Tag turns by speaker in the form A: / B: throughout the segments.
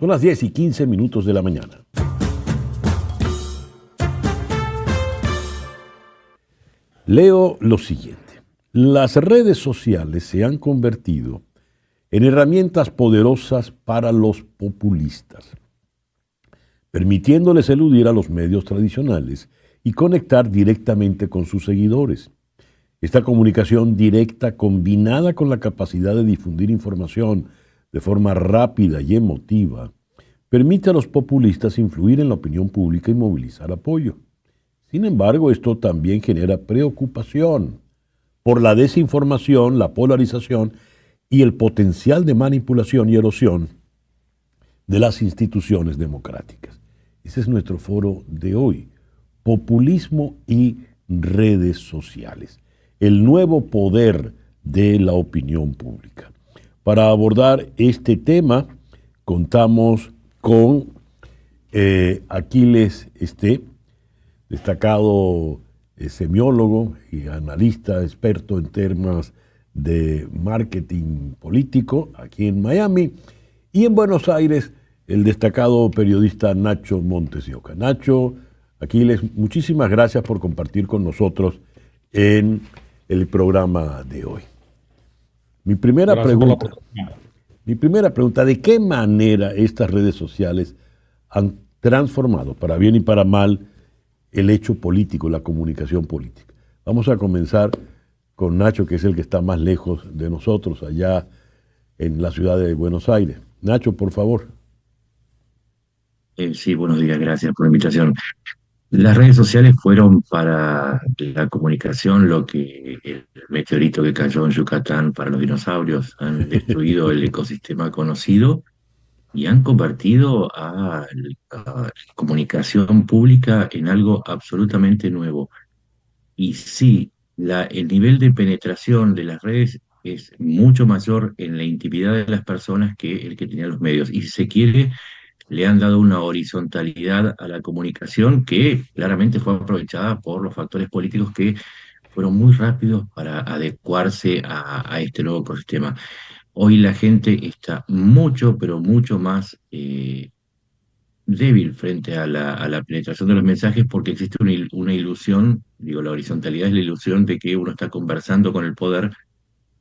A: Son las 10:15 de la mañana. Leo lo siguiente. Las redes sociales se han convertido en herramientas poderosas para los populistas, permitiéndoles eludir a los medios tradicionales y conectar directamente con sus seguidores. Esta comunicación directa, combinada con la capacidad de difundir información de forma rápida y emotiva, permite a los populistas influir en la opinión pública y movilizar apoyo. Sin embargo, esto también genera preocupación por la desinformación, la polarización y el potencial de manipulación y erosión de las instituciones democráticas. Ese es nuestro foro de hoy: populismo y redes sociales, el nuevo poder de la opinión pública. Para abordar este tema, contamos con Aquiles Esté, destacado semiólogo y analista experto en temas de marketing político aquí en Miami, y en Buenos Aires el destacado periodista Nacho Montes de Oca. Nacho, Aquiles, muchísimas gracias por compartir con nosotros en el programa de hoy. Mi primera pregunta, ¿de qué manera estas redes sociales han transformado, para bien y para mal, el hecho político, la comunicación política? Vamos a comenzar con Nacho, que es el que está más lejos de nosotros, allá en la ciudad de Buenos Aires. Nacho, por favor.
B: Sí, buenos días, gracias por la invitación. Las redes sociales fueron para la comunicación lo que el meteorito que cayó en Yucatán para los dinosaurios. Han destruido el ecosistema conocido y han convertido a la comunicación pública en algo absolutamente nuevo. Y sí, el nivel de penetración de las redes es mucho mayor en la intimidad de las personas que el que tenían los medios. Y si se quiere, le han dado una horizontalidad a la comunicación que claramente fue aprovechada por los factores políticos que fueron muy rápidos para adecuarse a este nuevo ecosistema. Hoy la gente está mucho, pero mucho más débil frente a la penetración de los mensajes, porque existe una ilusión, digo, la horizontalidad es la ilusión de que uno está conversando con el poder,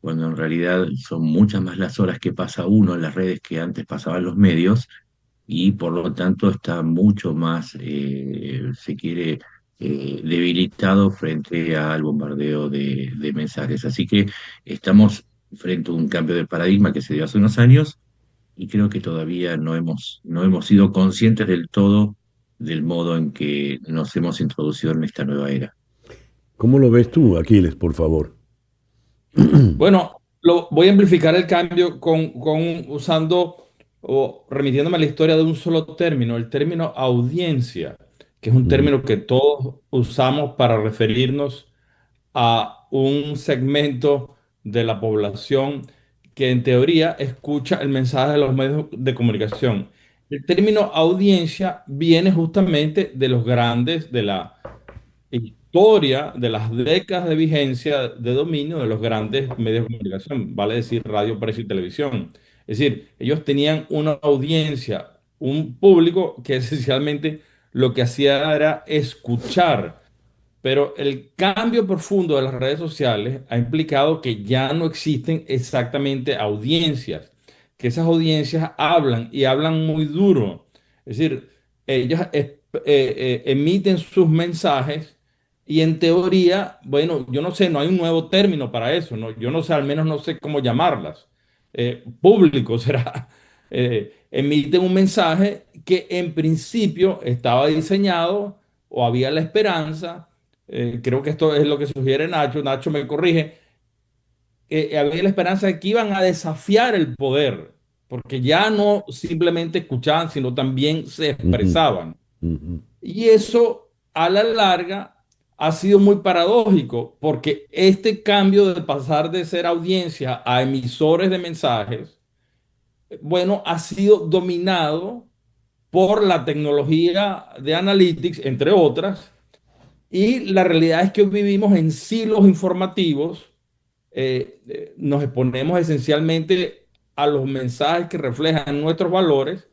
B: cuando en realidad son muchas más las horas que pasa uno en las redes que antes pasaban los medios, y por lo tanto está mucho más, se quiere, debilitado frente al bombardeo de mensajes. Así que estamos frente a un cambio de paradigma que se dio hace unos años, y creo que todavía no hemos sido conscientes del todo del modo en que nos hemos introducido en esta nueva era.
A: ¿Cómo lo ves tú, Aquiles, por favor?
C: Bueno, voy a amplificar el cambio usando o remitiéndome a la historia de un solo término, el término audiencia, que es un
A: Ujú.
C: término que todos usamos para referirnos a un segmento de la población que en teoría escucha el mensaje de los medios de comunicación. El término audiencia viene justamente de los grandes, de la historia, de las décadas de vigencia de dominio de los grandes medios de comunicación, vale decir radio, prensa y televisión. Es decir, ellos tenían una audiencia, un público que esencialmente lo que hacía era escuchar, pero el cambio profundo de las redes sociales ha implicado que ya no existen exactamente audiencias, que esas audiencias hablan y hablan muy duro. Es decir, ellos emiten sus mensajes y en teoría, bueno, yo no sé, no hay un nuevo término para eso, ¿no? Yo no sé, al menos no sé cómo llamarlas. Público será. Emiten un mensaje que en principio estaba diseñado o había la esperanza, creo que esto es lo que sugiere Nacho, Nacho me corrige, había la esperanza de que iban a desafiar el poder, porque ya no simplemente escuchaban, sino también se
A: Ujú,
C: expresaban.
A: ujú.
C: Y eso a la larga ha sido muy paradójico, porque este cambio de pasar de ser audiencia a emisores de mensajes, bueno, ha sido dominado por la tecnología de analytics, entre otras, y la realidad es que hoy vivimos en silos informativos, nos exponemos esencialmente a los mensajes que reflejan nuestros valores,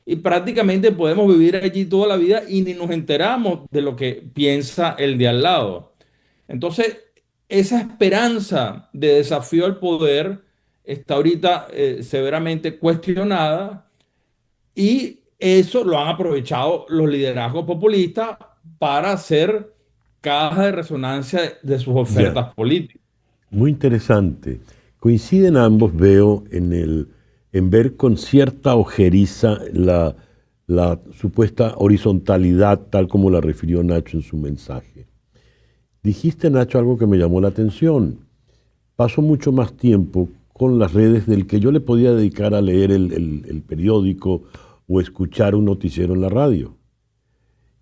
C: y prácticamente podemos vivir allí toda la vida y ni nos enteramos de lo que piensa el de al lado. Entonces, esa esperanza de desafío al poder está ahorita severamente cuestionada y eso lo han aprovechado los liderazgos populistas para hacer caja de resonancia de sus
A: Ya,
C: ofertas políticas.
A: muy interesante. Coinciden ambos, veo, en ver con cierta ojeriza la supuesta horizontalidad, tal como la refirió Nacho en su mensaje. Dijiste, Nacho, algo que me llamó la atención. Paso mucho más tiempo con las redes del que yo le podía dedicar a leer el periódico o escuchar un noticiero en la radio.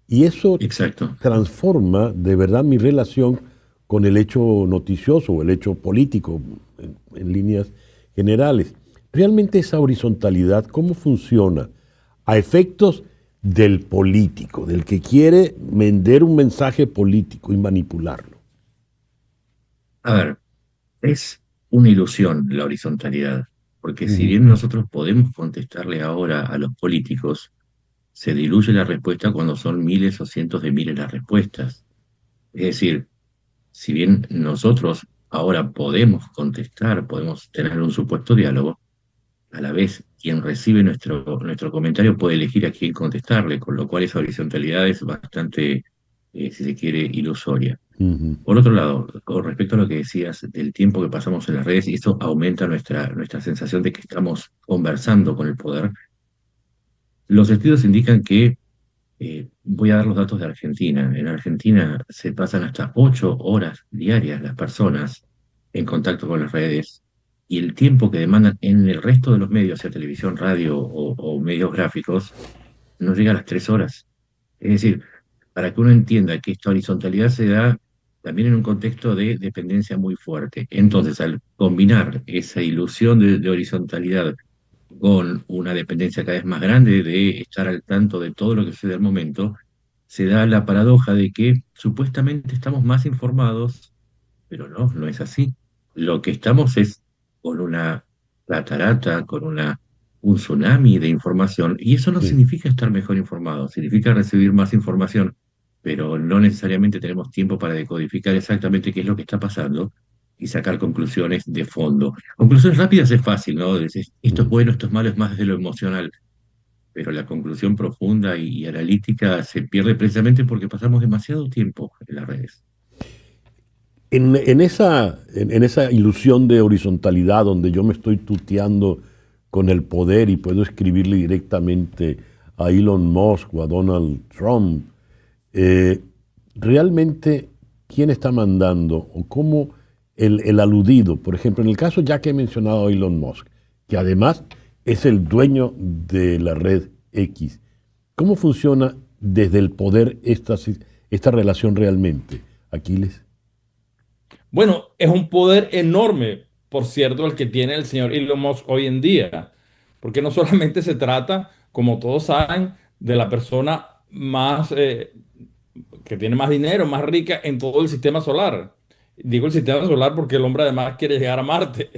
A: Y eso
B: Exacto.
A: transforma de verdad mi relación con el hecho noticioso o el hecho político en líneas generales. Realmente esa horizontalidad, ¿cómo funciona? A efectos del político, del que quiere vender un mensaje político y manipularlo.
B: A ver, es una ilusión la horizontalidad, porque si
A: Ujú.
B: bien nosotros podemos contestarle ahora a los políticos, se diluye la respuesta cuando son miles o cientos de miles las respuestas. Es decir, si bien nosotros ahora podemos contestar, podemos tener un supuesto diálogo, a la vez quien recibe nuestro comentario puede elegir a quién contestarle, con lo cual esa horizontalidad es bastante, si se quiere, ilusoria.
A: Ujú.
B: Por otro lado, con respecto a lo que decías del tiempo que pasamos en las redes, y eso aumenta nuestra sensación de que estamos conversando con el poder, los estudios indican que, voy a dar los datos de Argentina, en Argentina se pasan hasta 8 horas diarias las personas en contacto con las redes, y el tiempo que demandan en el resto de los medios, sea televisión, radio o medios gráficos, no llega a las 3 horas. Es decir, para que uno entienda que esta horizontalidad se da también en un contexto de dependencia muy fuerte. Entonces, al combinar esa ilusión de horizontalidad con una dependencia cada vez más grande de estar al tanto de todo lo que sucede al momento, se da la paradoja de que supuestamente estamos más informados, pero no, no es así. Lo que estamos es con una catarata, un tsunami de información, y eso no
A: Sí.
B: significa estar mejor informados, significa recibir más información, pero no necesariamente tenemos tiempo para decodificar exactamente qué es lo que está pasando y sacar conclusiones de fondo. Conclusiones rápidas es fácil, ¿no? Decir, esto es
A: Ujú.
B: bueno, esto es malo, es más desde lo emocional, pero la conclusión profunda y analítica se pierde precisamente porque pasamos demasiado tiempo en las redes.
A: En esa ilusión de horizontalidad donde yo me estoy tuteando con el poder y puedo escribirle directamente a Elon Musk o a Donald Trump, eh, realmente, ¿quién está mandando o cómo el aludido? Por ejemplo, en el caso ya que he mencionado a Elon Musk, que además es el dueño de la red X, ¿cómo funciona desde el poder esta relación realmente, Aquiles?
C: Bueno, es un poder enorme, por cierto, el que tiene el señor Elon Musk hoy en día, porque no solamente se trata, como todos saben, de la persona más que tiene más dinero, más rica en todo el sistema solar. Digo el sistema solar porque el hombre además quiere llegar a Marte,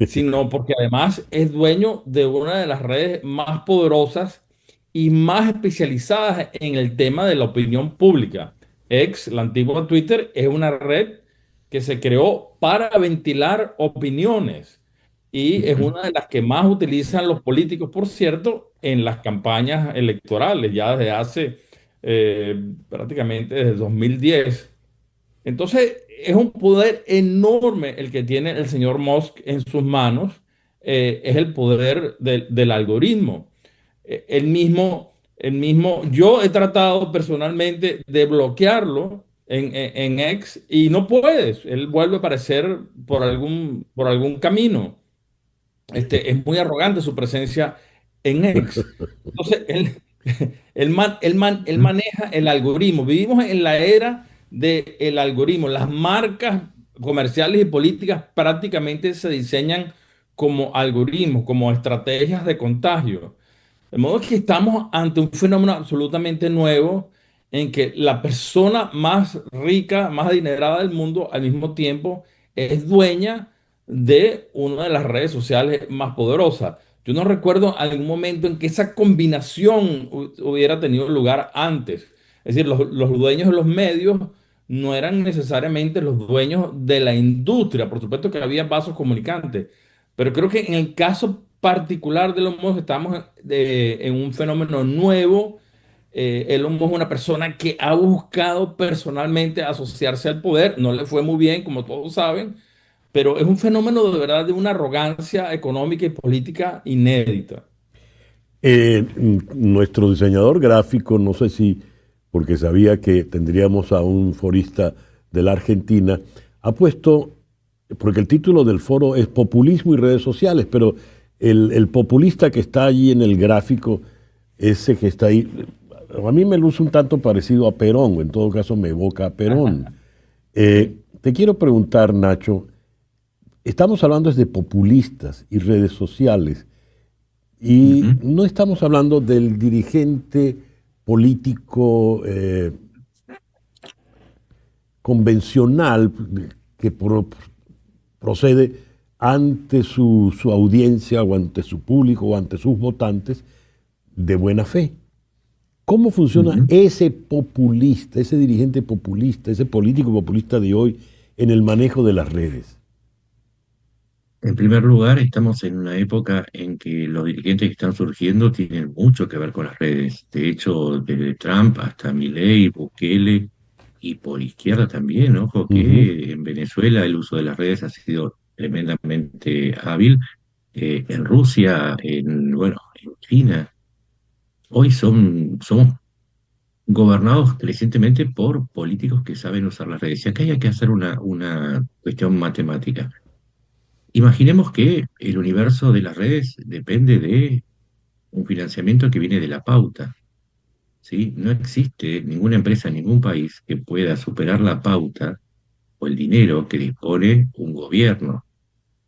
C: sino porque además es dueño de una de las redes más poderosas y más especializadas en el tema de la opinión pública. X, la antigua Twitter, es una red que se creó para ventilar opiniones y es
B: Ujú.
C: una de las que más utilizan los políticos, por cierto, en las campañas electorales, ya desde hace prácticamente desde 2010. Entonces, es un poder enorme el que tiene el señor Musk en sus manos. Es el poder del algoritmo. Yo he tratado personalmente de bloquearlo en X y no puedes. Él vuelve a aparecer por algún camino. Es muy arrogante su presencia en X. Entonces, él maneja el algoritmo. Vivimos en la era del algoritmo. Las marcas comerciales y políticas prácticamente se diseñan como algoritmos, como estrategias de contagio. De modo que estamos ante un fenómeno absolutamente nuevo en que la persona más rica, más adinerada del mundo, al mismo tiempo es dueña de una de las redes sociales más poderosas. Yo no recuerdo algún momento en que esa combinación hubiera tenido lugar antes. Es decir, los dueños de los medios no eran necesariamente los dueños de la industria. Por supuesto que había vasos comunicantes, pero creo que en el caso particular de Elon Musk estamos en un fenómeno nuevo. Elon Musk es una persona que ha buscado personalmente asociarse al poder. No le fue muy bien, como todos saben, pero es un fenómeno de verdad de una arrogancia económica y política inédita.
A: Nuestro diseñador gráfico, no sé si porque sabía que tendríamos a un forista de la Argentina, ha puesto, porque el título del foro es Populismo y redes sociales, pero el populista que está allí en el gráfico, ese que está ahí, a mí me luce un tanto parecido a Perón, o en todo caso me evoca a Perón. Te quiero preguntar, Nacho, estamos hablando de populistas y redes sociales, y
B: Ujú.
A: no estamos hablando del dirigente político convencional que procede ante su audiencia o ante su público o ante sus votantes de buena fe. ¿Cómo funciona
B: Ujú.
A: ese populista, ese dirigente populista, ese político populista de hoy en el manejo de las redes?
B: En primer lugar, estamos en una época en que los dirigentes que están surgiendo tienen mucho que ver con las redes. De hecho, desde Trump hasta Milei, Bukele y por izquierda también, ojo
A: Ujú.
B: que en Venezuela el uso de las redes ha sido tremendamente hábil. En Rusia, bueno, en China, hoy somos gobernados crecientemente por políticos que saben usar las redes. Y acá hay que hacer una cuestión matemática. Imaginemos que el universo de las redes depende de un financiamiento que viene de la pauta, ¿sí? No existe ninguna empresa en ningún país que pueda superar la pauta o el dinero que dispone un gobierno.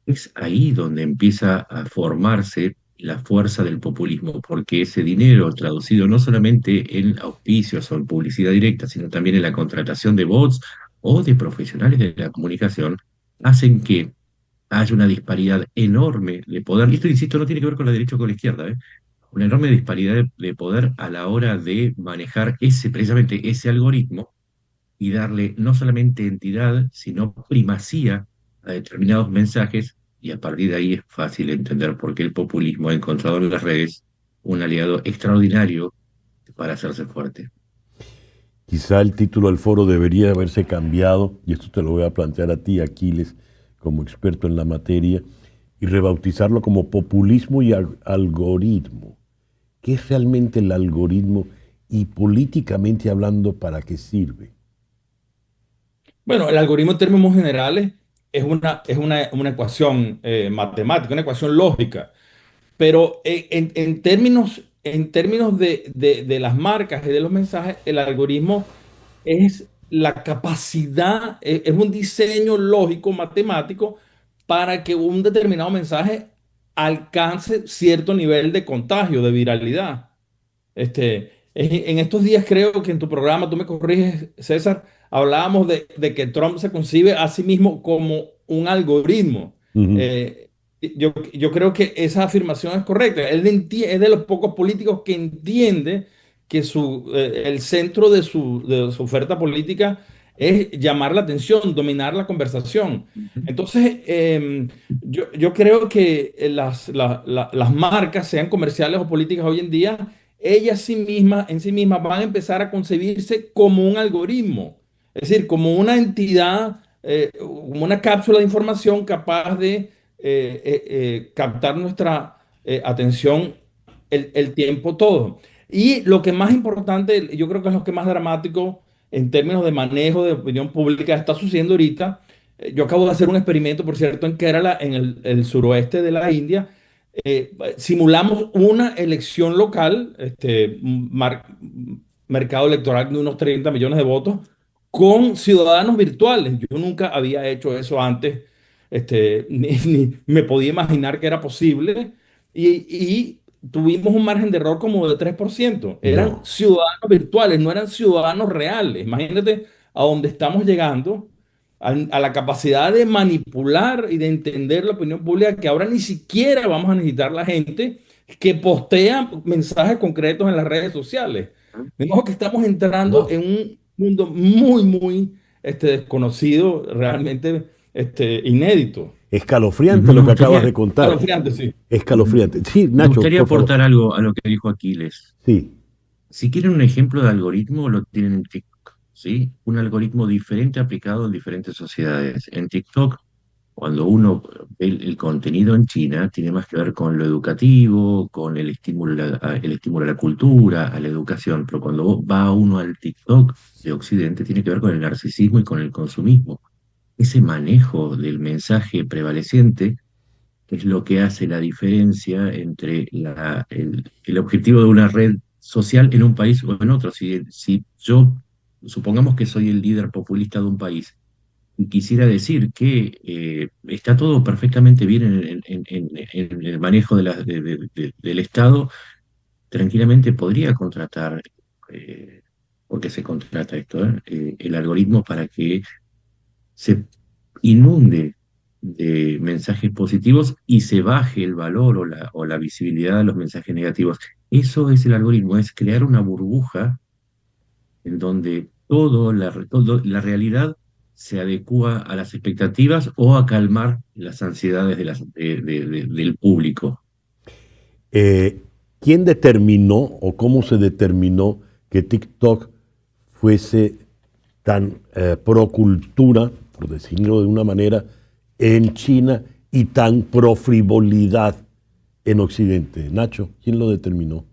B: Es ahí donde empieza a formarse la fuerza del populismo, porque ese dinero traducido no solamente en auspicios o en publicidad directa, sino también en la contratación de bots o de profesionales de la comunicación, hacen que haya una disparidad enorme de poder. Y esto, insisto, no tiene que ver con la derecha o con la izquierda, ¿eh? Una enorme disparidad de poder a la hora de manejar precisamente ese algoritmo y darle no solamente entidad, sino primacía a determinados mensajes, y a partir de ahí es fácil entender por qué el populismo ha encontrado en las redes un aliado extraordinario para hacerse fuerte.
A: Quizá el título del foro debería haberse cambiado, y esto te lo voy a plantear a ti, Aquiles, como experto en la materia, y rebautizarlo como populismo y algoritmo. ¿Qué es realmente el algoritmo y políticamente hablando para qué sirve?
C: Bueno, el algoritmo en términos generales es una ecuación matemática, una ecuación lógica, pero en términos de las marcas y de los mensajes, el algoritmo es la capacidad, es un diseño lógico matemático para que un determinado mensaje alcance cierto nivel de contagio, de viralidad. En estos días creo que en tu programa, tú me corriges, César, hablábamos de que Trump se concibe a sí mismo como un algoritmo.
A: Ujú.
C: Yo creo que esa afirmación es correcta. Él es de los pocos políticos que entiende que el centro de su oferta política es llamar la atención, dominar la conversación.
B: Ujú.
C: Entonces, yo creo que las marcas, sean comerciales o políticas hoy en día, ellas en sí mismas van a empezar a concebirse como un algoritmo, es decir, como una entidad, como una cápsula de información capaz de captar nuestra atención el tiempo todo. Y lo que más importante, yo creo que es lo que más dramático en términos de manejo de opinión pública está sucediendo ahorita. Yo acabo de hacer un experimento, por cierto, en Kerala, en el suroeste de la India. Simulamos una elección local, mercado electoral de unos 30 millones de votos, con ciudadanos virtuales. Yo nunca había hecho eso antes, ni me podía imaginar que era posible. Y tuvimos un margen de error como de 3%. Eran
A: No.
C: ciudadanos virtuales, no eran ciudadanos reales. Imagínate a dónde estamos llegando. a la capacidad de manipular y de entender la opinión pública, que ahora ni siquiera vamos a necesitar la gente que postea mensajes concretos en las redes sociales. Vemos que estamos entrando
A: Wow.
C: en un mundo muy, muy desconocido, realmente inédito.
A: Escalofriante
B: Me
A: lo que acabas
B: gustaría,
A: de contar.
C: Escalofriante, sí.
A: Escalofriante. Sí,
B: me
A: Nacho,
B: gustaría
A: por favor.
B: aportar algo a lo que dijo Aquiles.
A: Sí.
B: Si quieren un ejemplo de algoritmo, lo tienen en TikTok, ¿sí? Un algoritmo diferente aplicado en diferentes sociedades. En TikTok, cuando uno ve el contenido en China, tiene más que ver con lo educativo, con el estímulo a la cultura, a la educación, pero cuando va uno al TikTok de Occidente, tiene que ver con el narcisismo y con el consumismo. Ese manejo del mensaje prevaleciente es lo que hace la diferencia entre el objetivo de una red social en un país o en otro. Si yo, supongamos que soy el líder populista de un país y quisiera decir que está todo perfectamente bien en el manejo del Estado, tranquilamente podría contratar, porque se contrata esto, el algoritmo para que se inunde de mensajes positivos y se baje el valor o la visibilidad de los mensajes negativos. Eso es el algoritmo, es crear una burbuja en donde todo la realidad se adecúa a las expectativas o a calmar las ansiedades del público.
A: Eh, ¿Quién determinó o cómo se determinó que TikTok fuese tan pro cultura, por decirlo de una manera, en China y tan pro frivolidad en Occidente? Nacho, ¿quién lo determinó?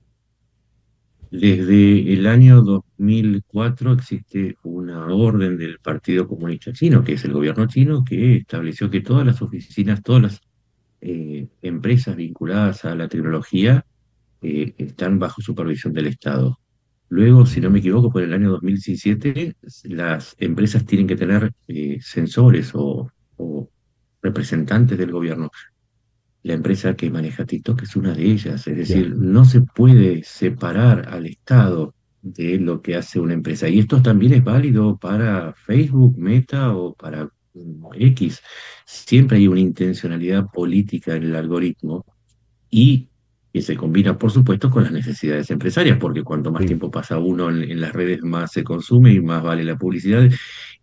B: Desde el año 2004 existe una orden del Partido Comunista Chino, que es el gobierno chino, que estableció que todas las oficinas, todas las empresas vinculadas a la tecnología están bajo supervisión del Estado. Luego, si no me equivoco, por el año 2017, las empresas tienen que tener sensores o representantes del gobierno. La empresa que maneja TikTok es una de ellas, es
A: Ya.
B: decir, no se puede separar al Estado de lo que hace una empresa. Y esto también es válido para Facebook, Meta o para X. Siempre hay una intencionalidad política en el algoritmo y que se combina, por supuesto, con las necesidades empresarias, porque cuanto más
A: Sí.
B: tiempo pasa uno en las redes, más se consume y más vale la publicidad,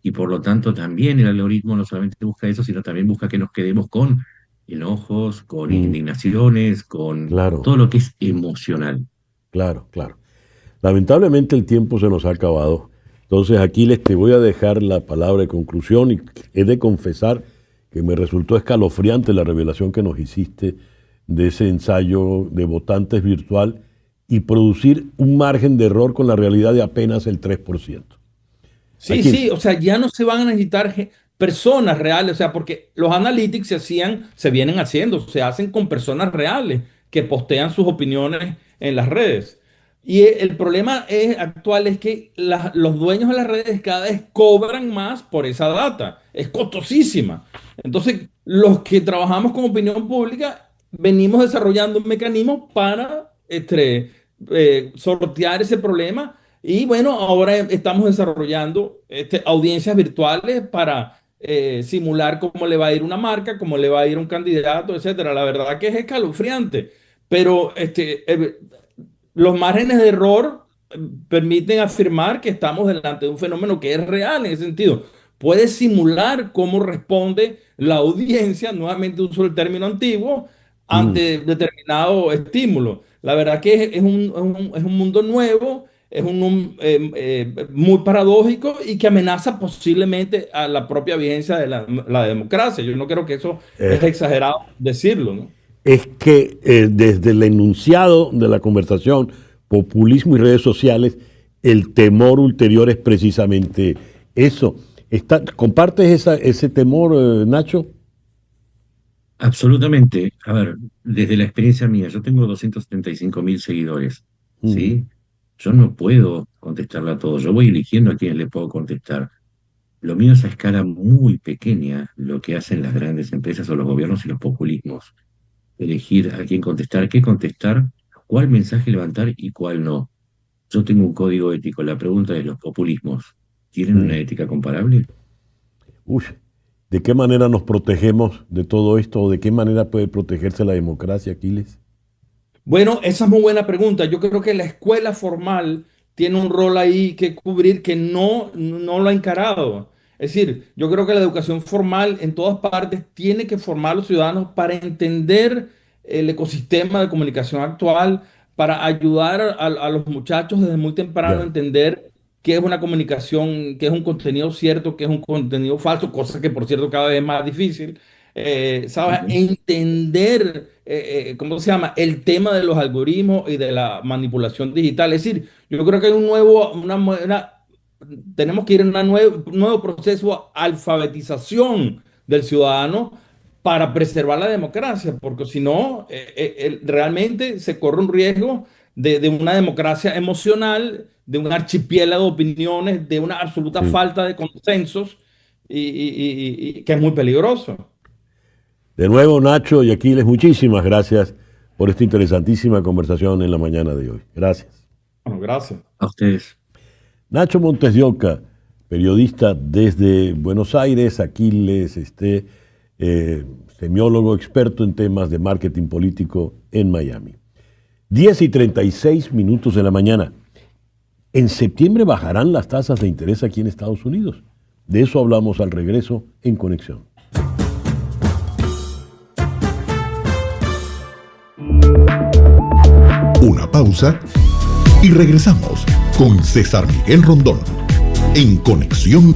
B: y por lo tanto también el algoritmo no solamente busca eso, sino también busca que nos quedemos con enojos, con
A: Mm,
B: indignaciones, con
A: claro,
B: todo lo que es emocional.
A: claro, claro. Lamentablemente el tiempo se nos ha acabado. Entonces, Aquiles, te voy a dejar la palabra de conclusión y he de confesar que me resultó escalofriante la revelación que nos hiciste de ese ensayo de votantes virtual y producir un margen de error con la realidad de apenas el 3%.
C: Sí,
A: Aquiles,
C: sí, o sea, ya no se van a necesitar personas reales, o sea, porque los analytics se vienen haciendo, se hacen con personas reales que postean sus opiniones en las redes. Y el problema actual es que los dueños de las redes cada vez cobran más por esa data, es costosísima. Entonces, los que trabajamos con opinión pública, venimos desarrollando un mecanismo para sortear ese problema y bueno, ahora estamos desarrollando audiencias virtuales para simular cómo le va a ir una marca, cómo le va a ir un candidato, etcétera. La verdad que es escalofriante, pero los márgenes de error permiten afirmar que estamos delante de un fenómeno que es real en ese sentido. Puede simular cómo responde la audiencia, nuevamente uso el término antiguo,
A: mm,
C: ante determinado estímulo. La verdad que es un mundo nuevo, muy paradójico y que amenaza posiblemente a la propia vigencia de la democracia. Yo no creo que eso es
A: eh,
C: exagerado decirlo, ¿no?
A: es que desde el enunciado de la conversación, populismo y redes sociales, el temor ulterior es precisamente eso. ¿Compartes ese temor, Nacho?
B: Absolutamente. A ver, desde la experiencia mía, yo tengo 275.000 seguidores,
A: Mm,
B: ¿sí? Yo no puedo contestarle a todos, yo voy eligiendo a quienes le puedo contestar. Lo mío es a escala muy pequeña, lo que hacen las grandes empresas o los gobiernos y los populismos. Elegir a quién contestar, qué contestar, cuál mensaje levantar y cuál no. Yo tengo un código ético. La pregunta es, ¿los populismos tienen una
A: mm.
B: ética comparable?
A: Uy, ¿de qué manera nos protegemos de todo esto o de qué manera puede protegerse la democracia, Aquiles?
C: Bueno, esa es muy buena pregunta. Yo creo que la escuela formal tiene un rol ahí que cubrir que no lo ha encarado. Es decir, yo creo que la educación formal en todas partes tiene que formar a los ciudadanos para entender el ecosistema de comunicación actual, para ayudar a los muchachos desde muy temprano a
A: Ya,
C: entender qué es una comunicación, qué es un contenido cierto, qué es un contenido falso, cosa que por cierto cada vez es más difícil. ¿Sabes?
B: Ujú.
C: Entender, ¿cómo se llama? El tema de los algoritmos y de la manipulación digital. Es decir, yo creo que hay un nuevo, tenemos que ir en un nuevo proceso de alfabetización del ciudadano para preservar la democracia, porque si no, realmente se corre un riesgo de una democracia emocional, de un archipiélago de opiniones, de una absoluta
A: sí.
C: falta de consensos y que es muy peligroso.
A: De nuevo, Nacho y Aquiles, muchísimas gracias por esta interesantísima conversación en la mañana de hoy. Gracias.
C: Bueno, gracias.
B: A ustedes.
A: Nacho Montes de Oca, periodista desde Buenos Aires, Aquiles, semiólogo experto en temas de marketing político en Miami. 10:36 de la mañana. En septiembre bajarán las tasas de interés aquí en Estados Unidos. De eso hablamos al regreso en Conexión.
D: Una pausa y regresamos con César Miguel Rondón en Conexión